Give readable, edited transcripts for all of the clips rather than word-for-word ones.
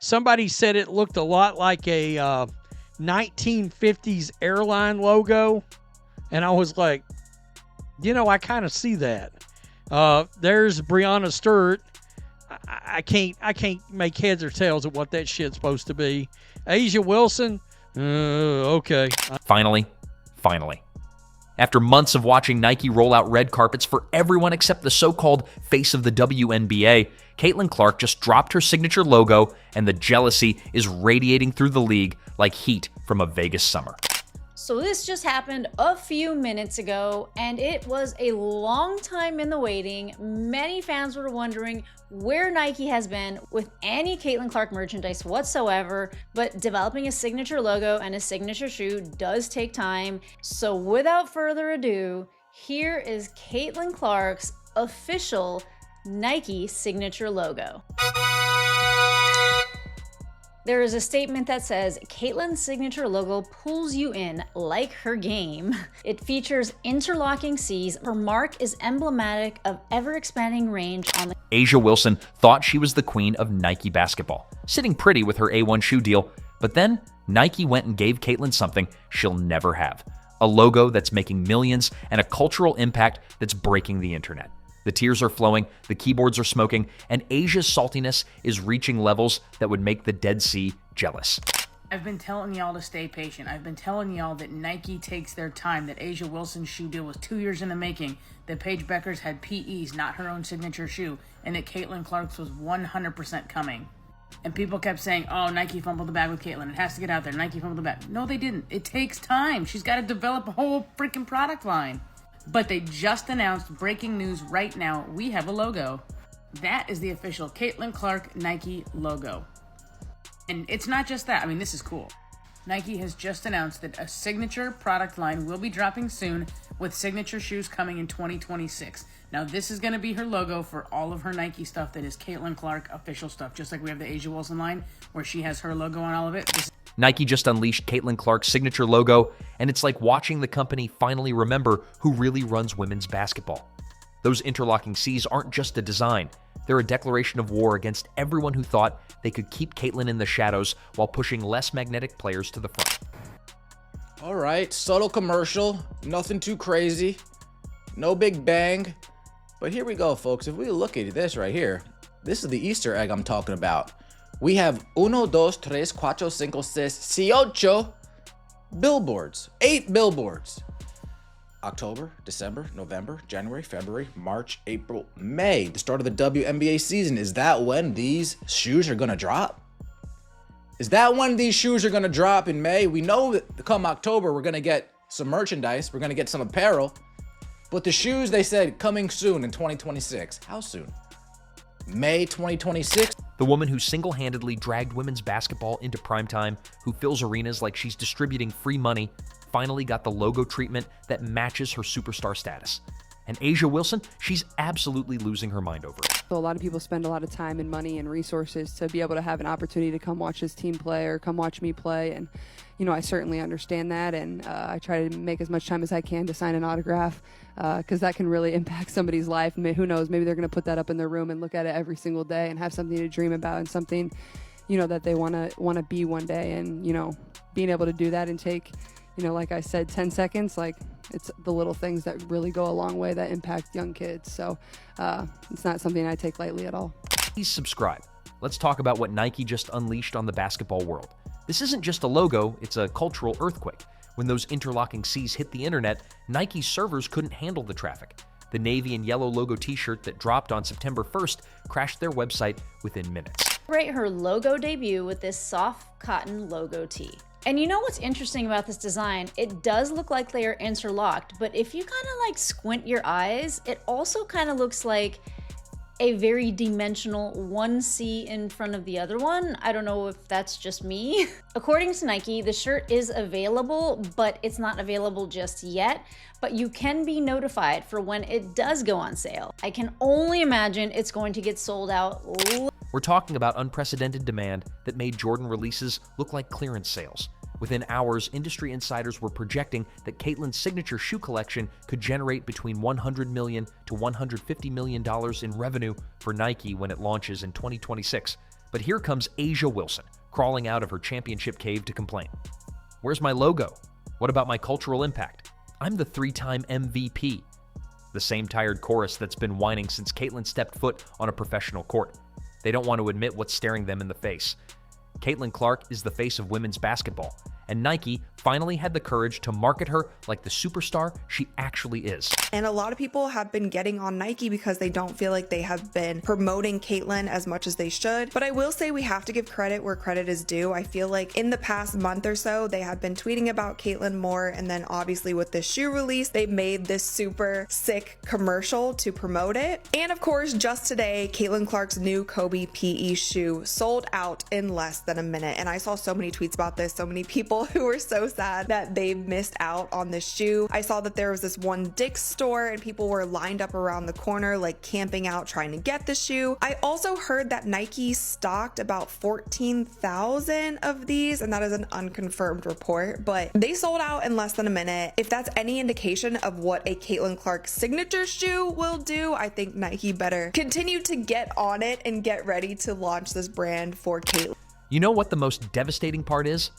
Somebody said it looked a lot like a 1950s airline logo, and I was like, I kind of see that. There's Breonna Stewart. I can't make heads or tails of what that shit's supposed to be. A'ja Wilson. Okay. Finally. After months of watching Nike roll out red carpets for everyone except the so-called face of the WNBA, Caitlin Clark just dropped her signature logo, and the jealousy is radiating through the league like heat from a Vegas summer. So this just happened a few minutes ago, and it was a long time in the waiting. Many fans were wondering where Nike has been with any Caitlin Clark merchandise whatsoever, but developing a signature logo and a signature shoe does take time. So without further ado, here is Caitlin Clark's official Nike signature logo. There is a statement that says, Caitlin's signature logo pulls you in like her game. It features interlocking C's. Her mark is emblematic of ever-expanding range on the... A'ja Wilson thought she was the queen of Nike basketball, sitting pretty with her A1 shoe deal, but then Nike went and gave Caitlin something she'll never have. A logo that's making millions and a cultural impact that's breaking the internet. The tears are flowing, the keyboards are smoking, and A'ja's saltiness is reaching levels that would make the Dead Sea jealous. I've been telling y'all to stay patient. I've been telling y'all that Nike takes their time, that A'ja Wilson's shoe deal was 2 years in the making, that Paige Beckers had PEs, not her own signature shoe, and that Caitlin Clark's was 100% coming. And people kept saying, oh, Nike fumbled the bag with Caitlin. It has to get out there. Nike fumbled the bag. No, they didn't. It takes time. She's got to develop a whole freaking product line. But they just announced, breaking news right now, we have a logo. That is the official Caitlin Clark Nike logo. And it's not just that. I mean, this is cool. Nike has just announced that a signature product line will be dropping soon, with signature shoes coming in 2026. Now, this is going to be her logo for all of her Nike stuff that is Caitlin Clark official stuff, just like we have the A'ja Wilson line, where she has her logo on all of it. Nike just unleashed Caitlin Clark's signature logo, and it's like watching the company finally remember who really runs women's basketball. Those interlocking C's aren't just a design. They're a declaration of war against everyone who thought they could keep Caitlin in the shadows while pushing less magnetic players to the front. All right, subtle commercial, nothing too crazy, no big bang. But here we go, folks. If we look at this right here, this is the Easter egg I'm talking about. We have 1, 2, 3, 4, 5, 6, 8 billboards. 8 billboards. October, December, November, January, February, March, April, May. The start of the WNBA season. Is that when these shoes are going to drop? Is that when these shoes are going to drop in May? We know that come October, we're going to get some merchandise. We're going to get some apparel. But the shoes, they said, coming soon in 2026. How soon? May 2026? The woman who single-handedly dragged women's basketball into primetime, who fills arenas like she's distributing free money, finally got the logo treatment that matches her superstar status. And A'ja Wilson, she's absolutely losing her mind over it. So a lot of people spend a lot of time and money and resources to be able to have an opportunity to come watch this team play or come watch me play. And, I certainly understand that. And I try to make as much time as I can to sign an autograph because that can really impact somebody's life. I mean, who knows? Maybe they're going to put that up in their room and look at it every single day and have something to dream about and something, that they want to be one day. And, being able to do that and take, like I said, 10 seconds, it's the little things that really go a long way that impact young kids. So it's not something I take lightly at all. Please subscribe. Let's talk about what Nike just unleashed on the basketball world. This isn't just a logo, it's a cultural earthquake. When those interlocking C's hit the internet, Nike's servers couldn't handle the traffic. The navy and yellow logo t-shirt that dropped on September 1st crashed their website within minutes. Celebrate her logo debut with this soft cotton logo tee. And you know what's interesting about this design? It does look like they are interlocked, but if you kind of squint your eyes, it also kind of looks like a very dimensional one C in front of the other one. I don't know if that's just me. According to Nike, the shirt is available, but it's not available just yet, but you can be notified for when it does go on sale. I can only imagine it's going to get sold out. We're talking about unprecedented demand that made Jordan releases look like clearance sales. Within hours, industry insiders were projecting that Caitlin's signature shoe collection could generate between $100 million to $150 million in revenue for Nike when it launches in 2026. But here comes A'ja Wilson, crawling out of her championship cave to complain. Where's my logo? What about my cultural impact? I'm the 3-time MVP. The same tired chorus that's been whining since Caitlyn stepped foot on a professional court. They don't want to admit what's staring them in the face. Caitlin Clark is the face of women's basketball, and Nike finally had the courage to market her like the superstar she actually is. And a lot of people have been getting on Nike because they don't feel like they have been promoting Caitlyn as much as they should. But I will say we have to give credit where credit is due. I feel like in the past month or so, they have been tweeting about Caitlyn more. And then obviously with this shoe release, they made this super sick commercial to promote it. And of course, just today, Caitlin Clark's new Kobe PE shoe sold out in less than a minute. And I saw so many tweets about this, so many people who were so sad that they missed out on this shoe. I saw that there was this one Dick's store and people were lined up around the corner, like camping out trying to get the shoe. I also heard that Nike stocked about 14,000 of these, and that is an unconfirmed report, but they sold out in less than a minute. If that's any indication of what a Caitlin Clark signature shoe will do, I think Nike better continue to get on it and get ready to launch this brand for Caitlyn. You know what the most devastating part is?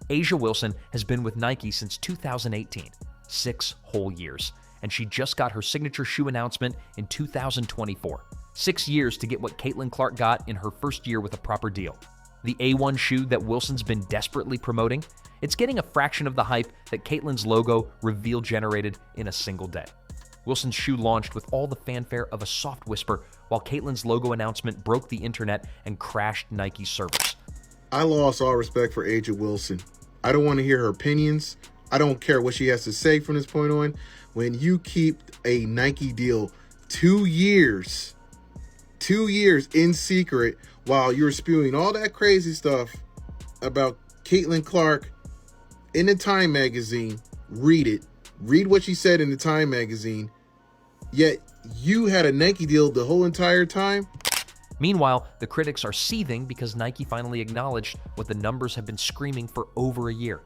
A'ja Wilson has been with Nike since 2018, 6 whole years, and she just got her signature shoe announcement in 2024. 6 years to get what Caitlin Clark got in her first year with a proper deal. The A1 shoe that Wilson's been desperately promoting, it's getting a fraction of the hype that Caitlin's logo reveal generated in a single day. Wilson's shoe launched with all the fanfare of a soft whisper, while Caitlin's logo announcement broke the internet and crashed Nike's servers. I lost all respect for A'ja Wilson. I don't want to hear her opinions. I don't care what she has to say from this point on. When you keep a Nike deal 2 years in secret while you're spewing all that crazy stuff about Caitlin Clark in the Time magazine, read it. Read what she said in the Time magazine. Yet you had a Nike deal the whole entire time. Meanwhile, the critics are seething because Nike finally acknowledged what the numbers have been screaming for over a year.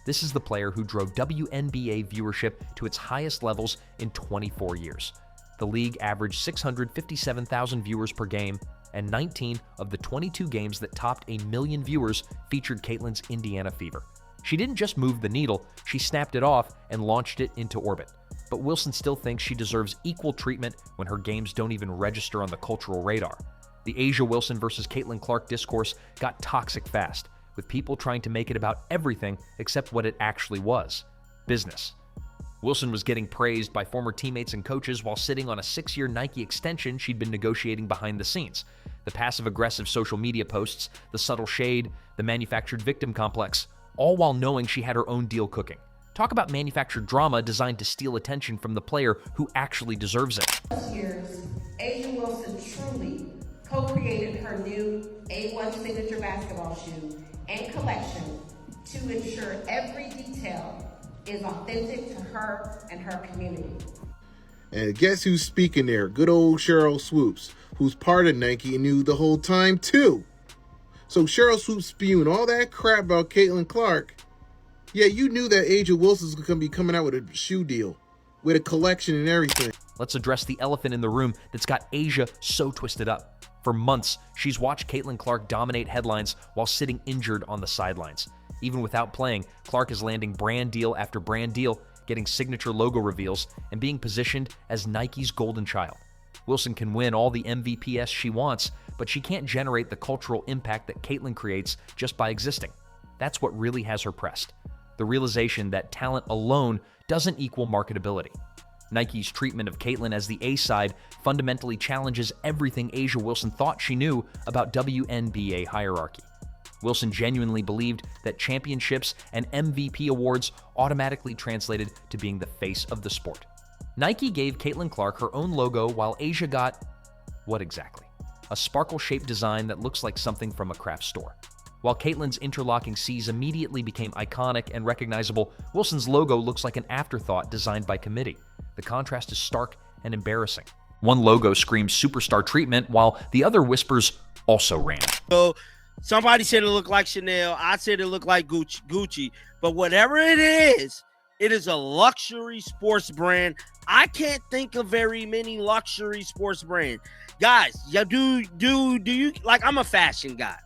This is the player who drove WNBA viewership to its highest levels in 24 years. The league averaged 657,000 viewers per game, and 19 of the 22 games that topped 1 million viewers featured Caitlin's Indiana Fever. She didn't just move the needle, she snapped it off and launched it into orbit. But Wilson still thinks she deserves equal treatment when her games don't even register on the cultural radar. The A'ja Wilson versus Caitlin Clark discourse got toxic fast, with people trying to make it about everything except what it actually was: business. Wilson was getting praised by former teammates and coaches while sitting on a 6-year Nike extension she'd been negotiating behind the scenes. The passive-aggressive social media posts, the subtle shade, the manufactured victim complex, all while knowing she had her own deal cooking. Talk about manufactured drama designed to steal attention from the player who actually deserves it. Years, A'ja Wilson truly co-created her new A1 signature basketball shoe and collection to ensure every detail is authentic to her and her community. And guess who's speaking there? Good old Sheryl Swoopes, who's part of Nike and knew the whole time too. So Sheryl Swoopes spewing all that crap about Caitlin Clark, yet you knew that A'ja Wilson's going to be coming out with a shoe deal, with a collection and everything. Let's address the elephant in the room that's got A'ja so twisted up. For months, she's watched Caitlin Clark dominate headlines while sitting injured on the sidelines. Even without playing, Clark is landing brand deal after brand deal, getting signature logo reveals, and being positioned as Nike's golden child. Wilson can win all the MVPs she wants, but she can't generate the cultural impact that Caitlin creates just by existing. That's what really has her pressed: the realization that talent alone doesn't equal marketability. Nike's treatment of Caitlin as the A-side fundamentally challenges everything A'ja Wilson thought she knew about WNBA hierarchy. Wilson genuinely believed that championships and MVP awards automatically translated to being the face of the sport. Nike gave Caitlin Clark her own logo while A'ja got, what exactly? A sparkle-shaped design that looks like something from a craft store. While Caitlin's interlocking C's immediately became iconic and recognizable, Wilson's logo looks like an afterthought designed by committee. The contrast is stark and embarrassing. One logo screams superstar treatment, while the other whispers also ran. So somebody said it looked like Chanel. I said it looked like Gucci. But whatever it is, It is a luxury sports brand. I can't think of very many luxury sports brands. Guys, yeah, do you like, I'm a fashion guy.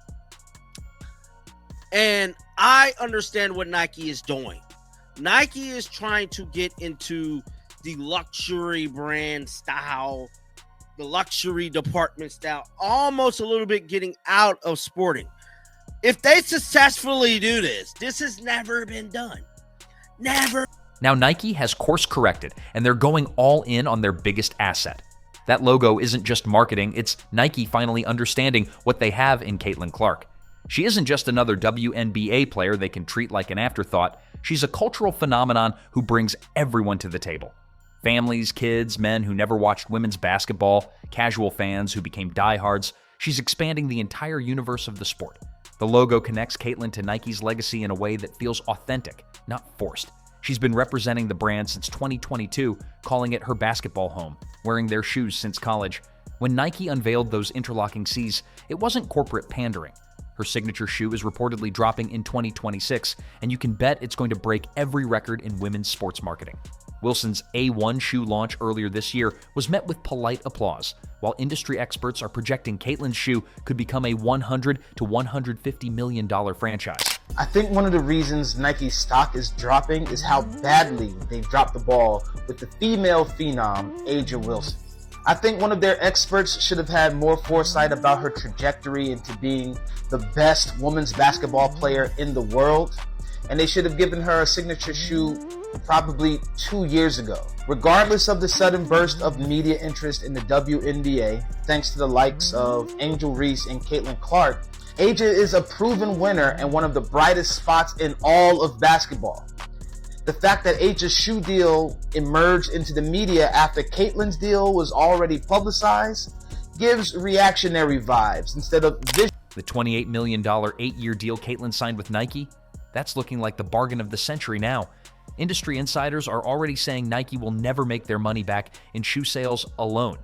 And I understand what Nike is doing. Nike is trying to get into the luxury brand style, the luxury department style, almost a little bit getting out of sporting. If they successfully do this, this has never been done. Never. Now Nike has course corrected, and they're going all in on their biggest asset. That logo isn't just marketing, it's Nike finally understanding what they have in Caitlin Clark. She isn't just another WNBA player they can treat like an afterthought. She's a cultural phenomenon who brings everyone to the table. Families, kids, men who never watched women's basketball, casual fans who became diehards. She's expanding the entire universe of the sport. The logo connects Caitlin to Nike's legacy in a way that feels authentic, not forced. She's been representing the brand since 2022, calling it her basketball home, wearing their shoes since college. When Nike unveiled those interlocking Cs, it wasn't corporate pandering. Her signature shoe is reportedly dropping in 2026, and you can bet it's going to break every record in women's sports marketing. Wilson's A1 shoe launch earlier this year was met with polite applause, while industry experts are projecting Caitlin's shoe could become a $100 to $150 million franchise. I think one of the reasons Nike's stock is dropping is how badly they've dropped the ball with the female phenom, A'ja Wilson. I think one of their experts should have had more foresight about her trajectory into being the best women's basketball player in the world, and they should have given her a signature shoe probably 2 years ago. Regardless of the sudden burst of media interest in the WNBA, thanks to the likes of Angel Reese and Caitlin Clark, A'ja is a proven winner and one of the brightest spots in all of basketball. The fact that A'ja's shoe deal emerged into the media after Caitlin's deal was already publicized gives reactionary vibes instead of vision. The $28 million 8-year deal Caitlin signed with Nike? That's looking like the bargain of the century now. Industry insiders are already saying Nike will never make their money back in shoe sales alone.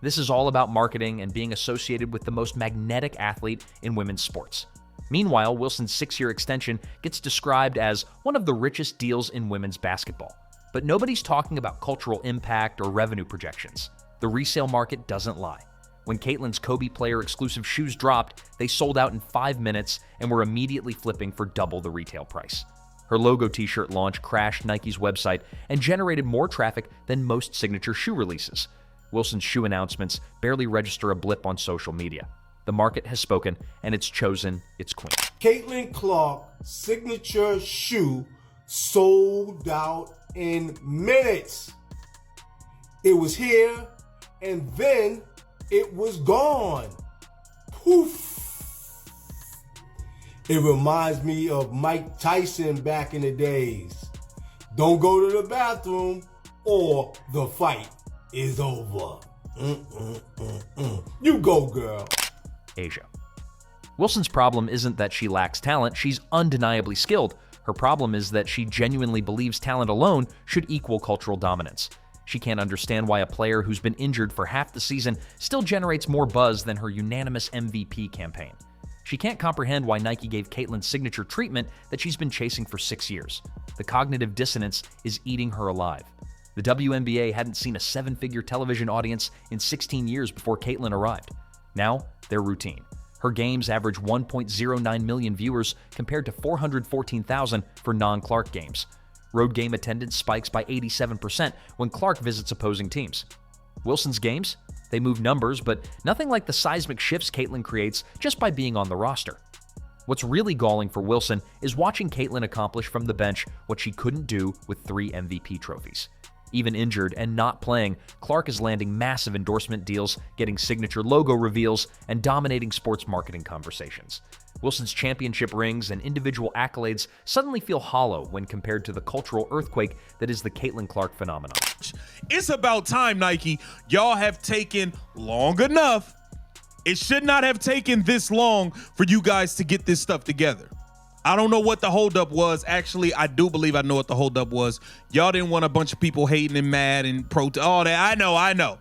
This is all about marketing and being associated with the most magnetic athlete in women's sports. Meanwhile, Wilson's 6-year extension gets described as one of the richest deals in women's basketball. But nobody's talking about cultural impact or revenue projections. The resale market doesn't lie. When Caitlin's Kobe player exclusive shoes dropped, they sold out in 5 minutes and were immediately flipping for double the retail price. Her logo t-shirt launch crashed Nike's website and generated more traffic than most signature shoe releases. Wilson's shoe announcements barely register a blip on social media. The market has spoken, and it's chosen its queen. Caitlin Clark signature shoe sold out in minutes. It was here, and then it was gone. Poof. It reminds me of Mike Tyson back in the days. Don't go to the bathroom or the fight is over. You go, girl. A'ja. Wilson's problem isn't that she lacks talent, she's undeniably skilled. Her problem is that she genuinely believes talent alone should equal cultural dominance. She can't understand why a player who's been injured for half the season still generates more buzz than her unanimous MVP campaign. She can't comprehend why Nike gave Caitlin signature treatment that she's been chasing for 6 years. The cognitive dissonance is eating her alive. The WNBA hadn't seen a 7-figure television audience in 16 years before Caitlin arrived. Now, they're routine. Her games average 1.09 million viewers compared to 414,000 for non-Clark games. Road game attendance spikes by 87% when Clark visits opposing teams. Wilson's games? They move numbers, but nothing like the seismic shifts Caitlin creates just by being on the roster. What's really galling for Wilson is watching Caitlin accomplish from the bench what she couldn't do with 3 MVP trophies. Even injured and not playing, Clark is landing massive endorsement deals, getting signature logo reveals, and dominating sports marketing conversations. Wilson's championship rings and individual accolades suddenly feel hollow when compared to the cultural earthquake that is the Caitlin Clark phenomenon. It's about time, Nike. Y'all have taken long enough. It should not have taken this long for you guys to get this stuff together. I don't know what the holdup was. Actually, I do believe I know what the holdup was. Y'all didn't want a bunch of people hating and mad and all that. I know.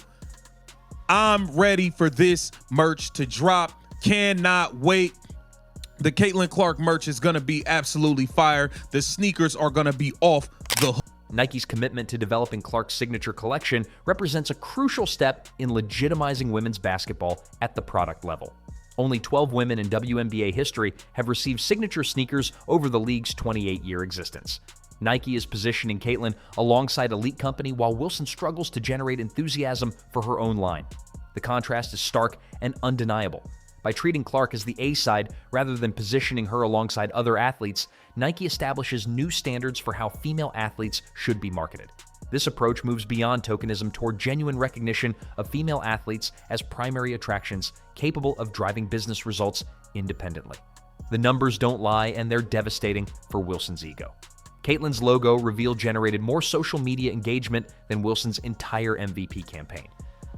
I'm ready for this merch to drop. Cannot wait. The Caitlin Clark merch is going to be absolutely fire. The sneakers are going to be off the hook. Nike's commitment to developing Clark's signature collection represents a crucial step in legitimizing women's basketball at the product level. Only 12 women in WNBA history have received signature sneakers over the league's 28-year existence. Nike is positioning Caitlin alongside elite company while Wilson struggles to generate enthusiasm for her own line. The contrast is stark and undeniable. By treating Clark as the A side rather than positioning her alongside other athletes, Nike establishes new standards for how female athletes should be marketed. This approach moves beyond tokenism toward genuine recognition of female athletes as primary attractions capable of driving business results independently. The numbers don't lie, and they're devastating for Wilson's ego. Caitlin's logo reveal generated more social media engagement than Wilson's entire MVP campaign.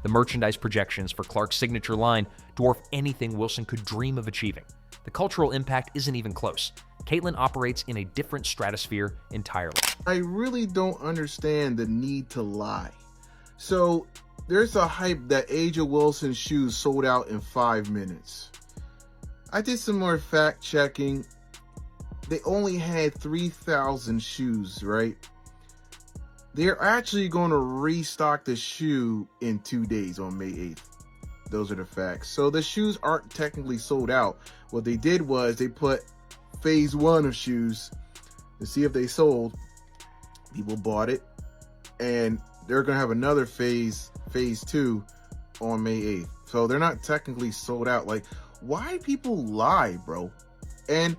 The merchandise projections for Clark's signature line dwarf anything Wilson could dream of achieving. The cultural impact isn't even close. Caitlin operates in a different stratosphere entirely. I really don't understand the need to lie. So there's a hype that A'ja Wilson's shoes sold out in 5 minutes. I did some more fact checking. They only had 3,000 shoes, right? They're actually going to restock the shoe in 2 days on May 8th. Those are the facts. So the shoes aren't technically sold out. What they did was they put phase 1 of shoes to see if they sold. People bought it, and they're going to have another phase 2 on May 8th. So they're not technically sold out. Like, why people lie, bro? And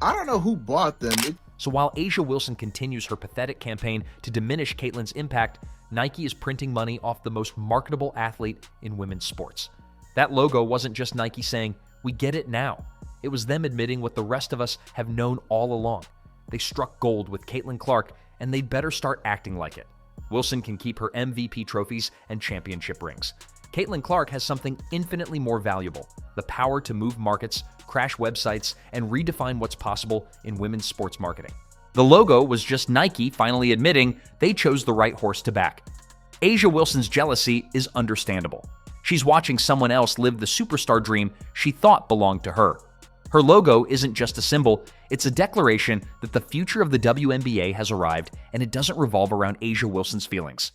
I don't know who bought them. So while A'ja Wilson continues her pathetic campaign to diminish Caitlin's impact, Nike is printing money off the most marketable athlete in women's sports. That logo wasn't just Nike saying, "We get it now." It was them admitting what the rest of us have known all along. They struck gold with Caitlin Clark, and they'd better start acting like it. Wilson can keep her MVP trophies and championship rings. Caitlin Clark has something infinitely more valuable: the power to move markets, crash websites, and redefine what's possible in women's sports marketing. The logo was just Nike finally admitting they chose the right horse to back. A'ja Wilson's jealousy is understandable. She's watching someone else live the superstar dream she thought belonged to her. Her logo isn't just a symbol, it's a declaration that the future of the WNBA has arrived, and it doesn't revolve around A'ja Wilson's feelings.